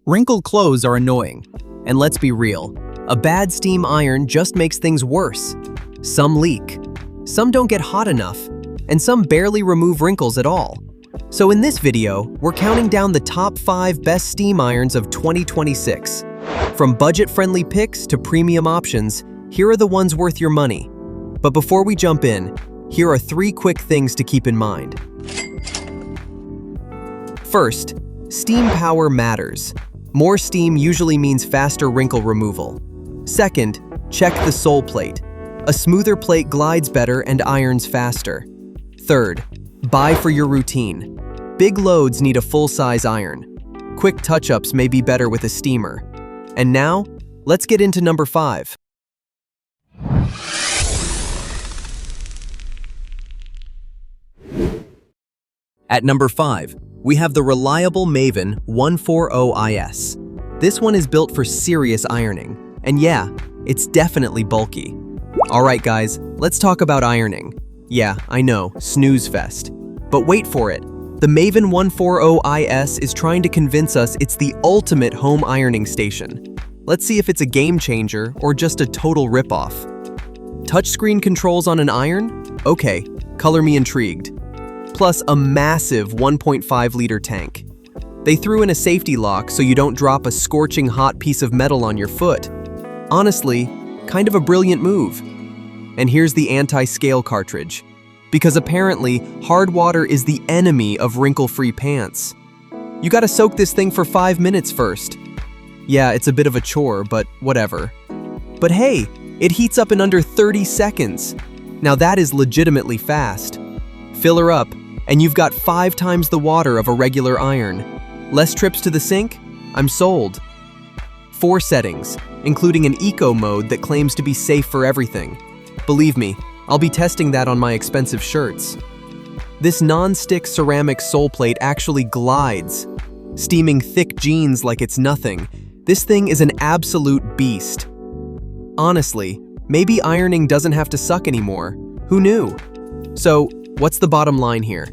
Wrinkled clothes are annoying, and let's be real, a bad steam iron just makes things worse. Some leak, some don't get hot enough, and some barely remove wrinkles at all. So in this video, we're counting down the top 5 best steam irons of 2026. From budget-friendly picks to premium options, here are the ones worth your money. But before we jump in, here are 3 quick things to keep in mind. First, steam power matters. More steam usually means faster wrinkle removal. Second, check the sole plate. A smoother plate glides better and irons faster. Third, buy for your routine. Big loads need a full-size iron. Quick touch-ups may be better with a steamer. And now, let's get into number 5. At number 5, we have the Reliable Maven 140IS. This one is built for serious ironing, and yeah, it's definitely bulky. Alright guys, let's talk about ironing. Yeah, I know, snooze fest. But wait for it, the Maven 140IS is trying to convince us it's the ultimate home ironing station. Let's see if it's a game changer or just a total ripoff. Touchscreen controls on an iron? Okay, color me intrigued. Plus a massive 1.5-liter tank. They threw in a safety lock so you don't drop a scorching hot piece of metal on your foot. Honestly, kind of a brilliant move. And here's the anti-scale cartridge. Because apparently, hard water is the enemy of wrinkle-free pants. You gotta soak this thing for 5 minutes first. Yeah, it's a bit of a chore, but whatever. But hey, it heats up in under 30 seconds. Now that is legitimately fast. Fill her up, and you've got 5 times the water of a regular iron. Less trips to the sink? I'm sold. 4 settings, including an eco mode that claims to be safe for everything. Believe me, I'll be testing that on my expensive shirts. This non-stick ceramic sole plate actually glides, steaming thick jeans like it's nothing. This thing is an absolute beast. Honestly, maybe ironing doesn't have to suck anymore. Who knew? So, what's the bottom line here?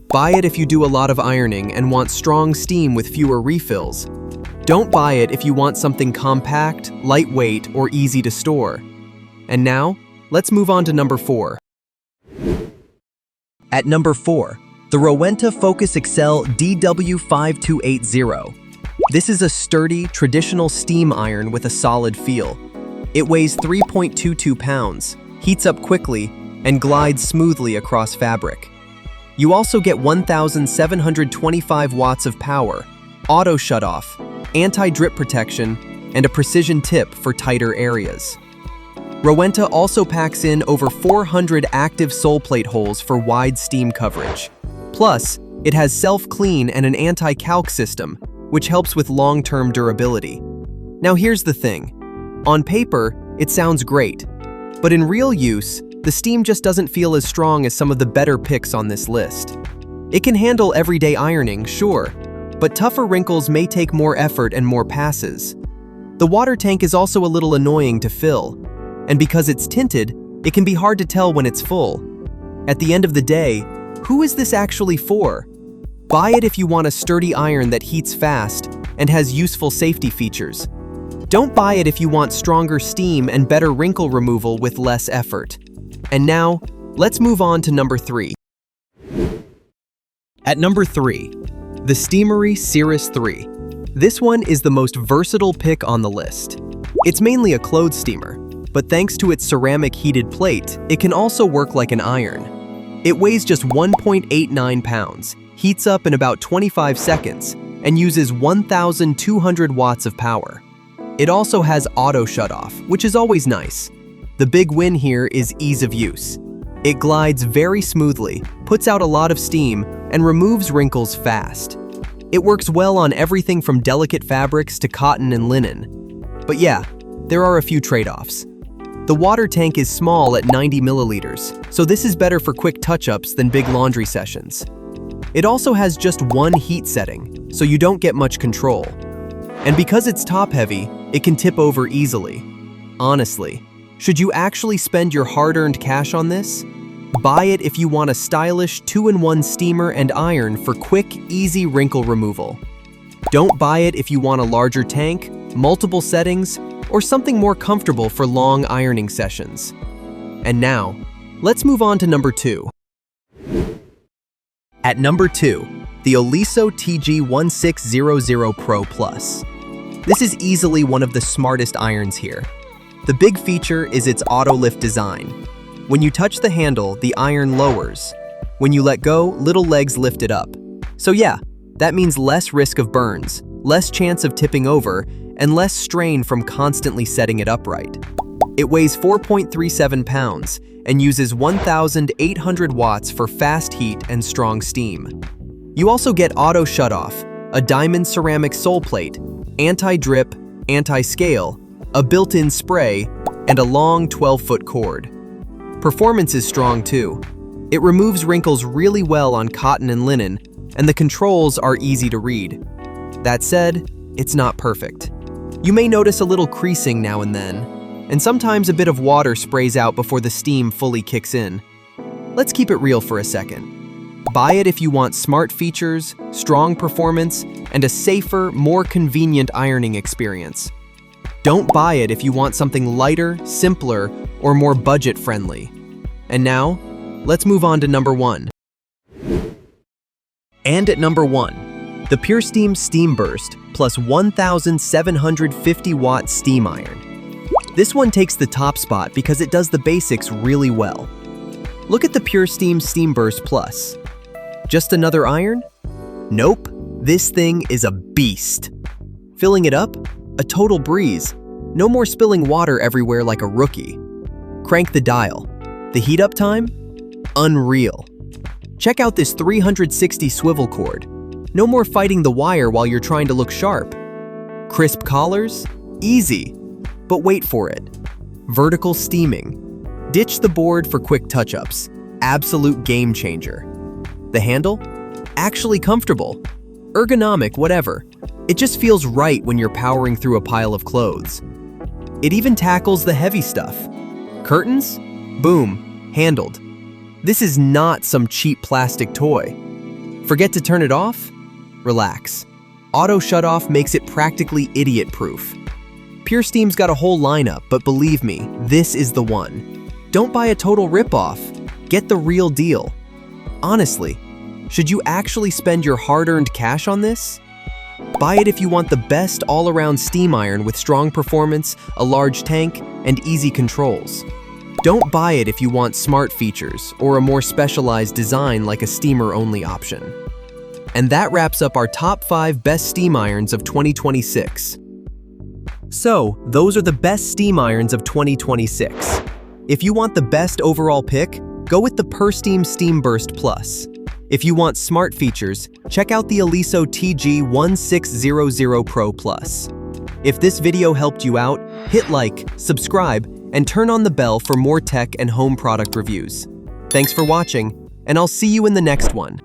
Buy it if you do a lot of ironing and want strong steam with fewer refills. Don't buy it if you want something compact, lightweight, or easy to store. And now, let's move on to number 4. At number 4, the Rowenta Focus Excel DW5280. This is a sturdy, traditional steam iron with a solid feel. It weighs 3.22 pounds, heats up quickly, and glides smoothly across fabric. You also get 1,725 watts of power, auto shutoff, anti-drip protection, and a precision tip for tighter areas. Rowenta also packs in over 400 active sole plate holes for wide steam coverage. Plus, it has self-clean and an anti-calc system, which helps with long-term durability. Now here's the thing. On paper, it sounds great, but in real use, the steam just doesn't feel as strong as some of the better picks on this list. It can handle everyday ironing, sure, but tougher wrinkles may take more effort and more passes. The water tank is also a little annoying to fill, and because it's tinted, it can be hard to tell when it's full. At the end of the day, who is this actually for? Buy it if you want a sturdy iron that heats fast and has useful safety features. Don't buy it if you want stronger steam and better wrinkle removal with less effort. And now, let's move on to number 3. At number 3, the Steamery Cirrus 3. This one is the most versatile pick on the list. It's mainly a clothes steamer, but thanks to its ceramic heated plate, it can also work like an iron. It weighs just 1.89 pounds, heats up in about 25 seconds, and uses 1,200 watts of power. It also has auto shutoff, which is always nice. The big win here is ease of use. It glides very smoothly, puts out a lot of steam, and removes wrinkles fast. It works well on everything from delicate fabrics to cotton and linen. But yeah, there are a few trade-offs. The water tank is small at 90 milliliters, so this is better for quick touch-ups than big laundry sessions. It also has just one heat setting, so you don't get much control. And because it's top-heavy, it can tip over easily. Honestly, should you actually spend your hard-earned cash on this? Buy it if you want a stylish 2-in-1 steamer and iron for quick, easy wrinkle removal. Don't buy it if you want a larger tank, multiple settings, or something more comfortable for long ironing sessions. And now, let's move on to number 2. At number 2, the Oliso TG1600 Pro Plus. This is easily one of the smartest irons here. The big feature is its auto-lift design. When you touch the handle, the iron lowers. When you let go, little legs lift it up. So yeah, that means less risk of burns, less chance of tipping over, and less strain from constantly setting it upright. It weighs 4.37 pounds and uses 1,800 watts for fast heat and strong steam. You also get auto shutoff, a diamond ceramic sole plate, anti-drip, anti-scale, a built-in spray, and a long 12-foot cord. Performance is strong too. It removes wrinkles really well on cotton and linen, and the controls are easy to read. That said, it's not perfect. You may notice a little creasing now and then, and sometimes a bit of water sprays out before the steam fully kicks in. Let's keep it real for a second. Buy it if you want smart features, strong performance, and a safer, more convenient ironing experience. Don't buy it if you want something lighter, simpler, or more budget-friendly. And now, let's move on to number 1. And at number 1, the PurSteam SteamBurst plus 1,750 watt steam iron. This one takes the top spot because it does the basics really well. Look at the PurSteam SteamBurst Plus. Just another iron? Nope, this thing is a beast. Filling it up? A total breeze. No more spilling water everywhere like a rookie. Crank the dial. The heat up time? Unreal. Check out this 360 swivel cord. No more fighting the wire while you're trying to look sharp. Crisp collars? Easy. But wait for it. Vertical steaming. Ditch the board for quick touch-ups. Absolute game changer. The handle? Actually comfortable. Ergonomic, whatever. It just feels right when you're powering through a pile of clothes. It even tackles the heavy stuff. Curtains? Boom. Handled. This is not some cheap plastic toy. Forget to turn it off? Relax. Auto shutoff makes it practically idiot-proof. PurSteam's got a whole lineup, but believe me, this is the one. Don't buy a total rip-off. Get the real deal. Honestly, should you actually spend your hard-earned cash on this? Buy it if you want the best all-around steam iron with strong performance, a large tank, and easy controls. Don't buy it if you want smart features or a more specialized design like a steamer-only option. And that wraps up our top 5 best steam irons of 2026. So, those are the best steam irons of 2026. If you want the best overall pick, go with the PurSteam SteamBurst Plus. If you want smart features, check out the Oliso TG1600 Pro Plus. If this video helped you out, hit like, subscribe, and turn on the bell for more tech and home product reviews. Thanks for watching, and I'll see you in the next one.